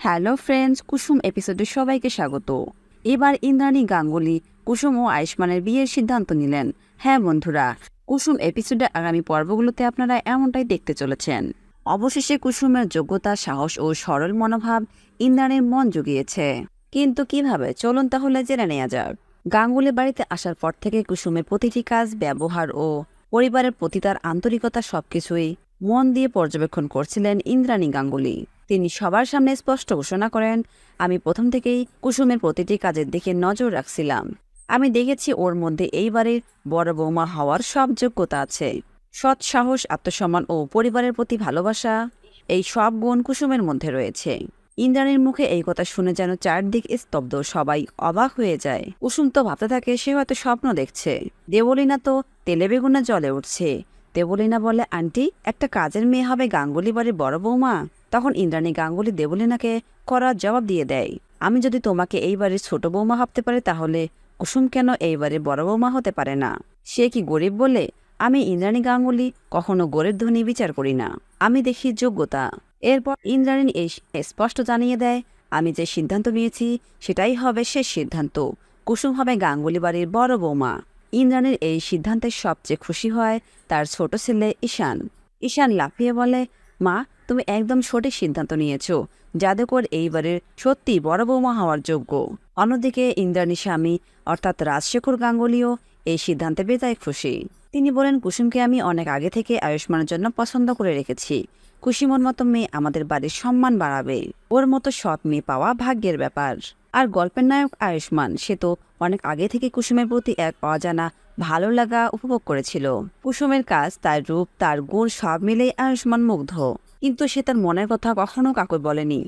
Hello friends, কুসুম এপিসোডে সবাইকে স্বাগত। এবার ইন্দ্রাণী গাঙ্গুলি কুসুম ও আয়ুষ্মানের বিয়ের সিদ্ধান্ত নিলেন। হ্যাঁ বন্ধুরা, কুসুম এপিসোডে আগামী পর্বগুলোতে আপনারা এমনটাই দেখতে চলেছেন। অবশেষে কুসুমের যোগ্যতা, সাহস ও সরল মনোভাব ইন্দ্রাণীর মন জুগিয়েছে। কিন্তু কিভাবে, চলুন তাহলে জেনে নেওয়া যাক। গাঙ্গুলি বাড়িতে আসার পর থেকে কুসুমের প্রতিটি কাজ, ব্যবহার ও পরিবারের প্রতি তার আন্তরিকতা সবকিছুই মন দিয়ে পর্যবেক্ষণ করছিলেন ইন্দ্রাণী গাঙ্গুলি। তিনি সবার সামনে স্পষ্ট ঘোষণা করেন, আমি প্রথম থেকেই কুসুমের প্রতিটি কাজের দিকে নজর রাখছিলাম। আমি দেখেছি ওর মধ্যে এই বাড়ির বড় বৌমা হওয়ার সব যোগ্যতা আছে। সৎ, সাহস, আত্মসম্মান ও পরিবারের প্রতি ভালোবাসা, এই সব গুণ কুসুমের মধ্যে রয়েছে। ইন্দ্রাণীর মুখে এই কথা শুনে যেন চারদিক স্তব্ধ, সবাই অবাক হয়ে যায়। কুসুম তো ভাবতে থাকে সে হয়তো স্বপ্ন দেখছে। দেবলীনা তো তেলে বেগুনে জ্বলে উঠছে। দেবলীনা বলে, আন্টি, একটা কাজের মেয়ে হবে গাঙ্গুলি বাড়ির বড় বৌমা। তখন ইন্দ্রাণী গাঙ্গুলি দেবলীনাকে করার জবাব দিয়ে দেয়, আমি যদি তোমাকে এই বাড়ির ছোট বৌমা ভাবতে পারি, তাহলে কুসুম কেন এই বাড়ির বড় বৌমা হতে পারে না? সে কি গরিব বলে? আমি ইন্দ্রাণী গাঙ্গুলি কখনো গরিব ধনী বিচার করি না, আমি দেখি যোগ্যতা। এরপর ইন্দ্রাণী এই স্পষ্ট জানিয়ে দেয়, আমি যে সিদ্ধান্ত নিয়েছি সেটাই হবে শেষ সিদ্ধান্ত। কুসুম হবে গাঙ্গুলি বাড়ির বড় বৌমা। ইন্দ্রাণীর এই সিদ্ধান্তে সবচেয়ে খুশি হয় তার ছোট ছেলে ঈশান। ঈশান লাফিয়ে বলে, মা, তুমি একদম সঠিক সিদ্ধান্ত নিয়েছো। জাদুকর এইবারের সত্যি বড় বৌমা হওয়ার যোগ্য। অন্যদিকে ইন্দ্রাণীর স্বামী অর্থাৎ রাজশেখর গাঙ্গুলিও এই সিদ্ধান্তে বেজায় খুশি। তিনি বলেন, কুসুমকে আমি অনেক আগে থেকে আয়ুষ্মানের জন্য পছন্দ করে রেখেছি। কুসুমের মতো মেয়ে আমাদের বাড়ির সম্মান বাড়াবে। ওর মতো সৎ মেয়ে পাওয়া ভাগ্যের ব্যাপার। আর গল্পের নায়ক আয়ুষ্মান, সে তো অনেক আগে থেকে কুসুমের প্রতি এক অজানা ভালো লাগা উপভোগ করেছিল। কুসুমের কাজ, তার রূপ, তার গুণ সব মিলেই আয়ুষ্মান মুগ্ধ। কিন্তু সে তার মনের কথা কখনো কাউকে বলেনি।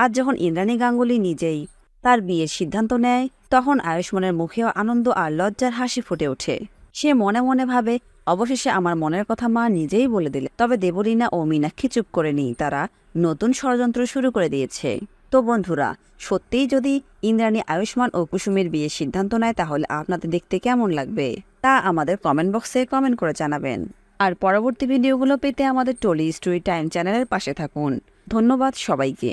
আজ যখন ইন্দ্রাণী গাঙ্গুলি নিজেই তার বিয়ের সিদ্ধান্ত নেয়, তখন আয়ুষ্মানের মুখেও আনন্দ আর লজ্জার হাসি ফুটে ওঠে। সে মনে মনে ভাবে, অবশেষে আমার মনের কথা মা নিজেই বলে দিলে। তবে দেবলীনা ও মীনাক্ষী চুপ করে নেই, তারা নতুন ষড়যন্ত্র শুরু করে দিয়েছে। তো বন্ধুরা, সত্যিই যদি ইন্দ্রাণী আয়ুষ্মান ও কুসুমের বিয়ের সিদ্ধান্ত নেয়, তাহলে আপনাদের দেখতে কেমন লাগবে তা আমাদের কমেন্ট বক্সে কমেন্ট করে জানাবেন। আর পরবর্তী ভিডিওগুলো পেতে আমাদের টলি স্টোরি টাইম চ্যানেলের পাশে থাকুন। ধন্যবাদ সবাইকে।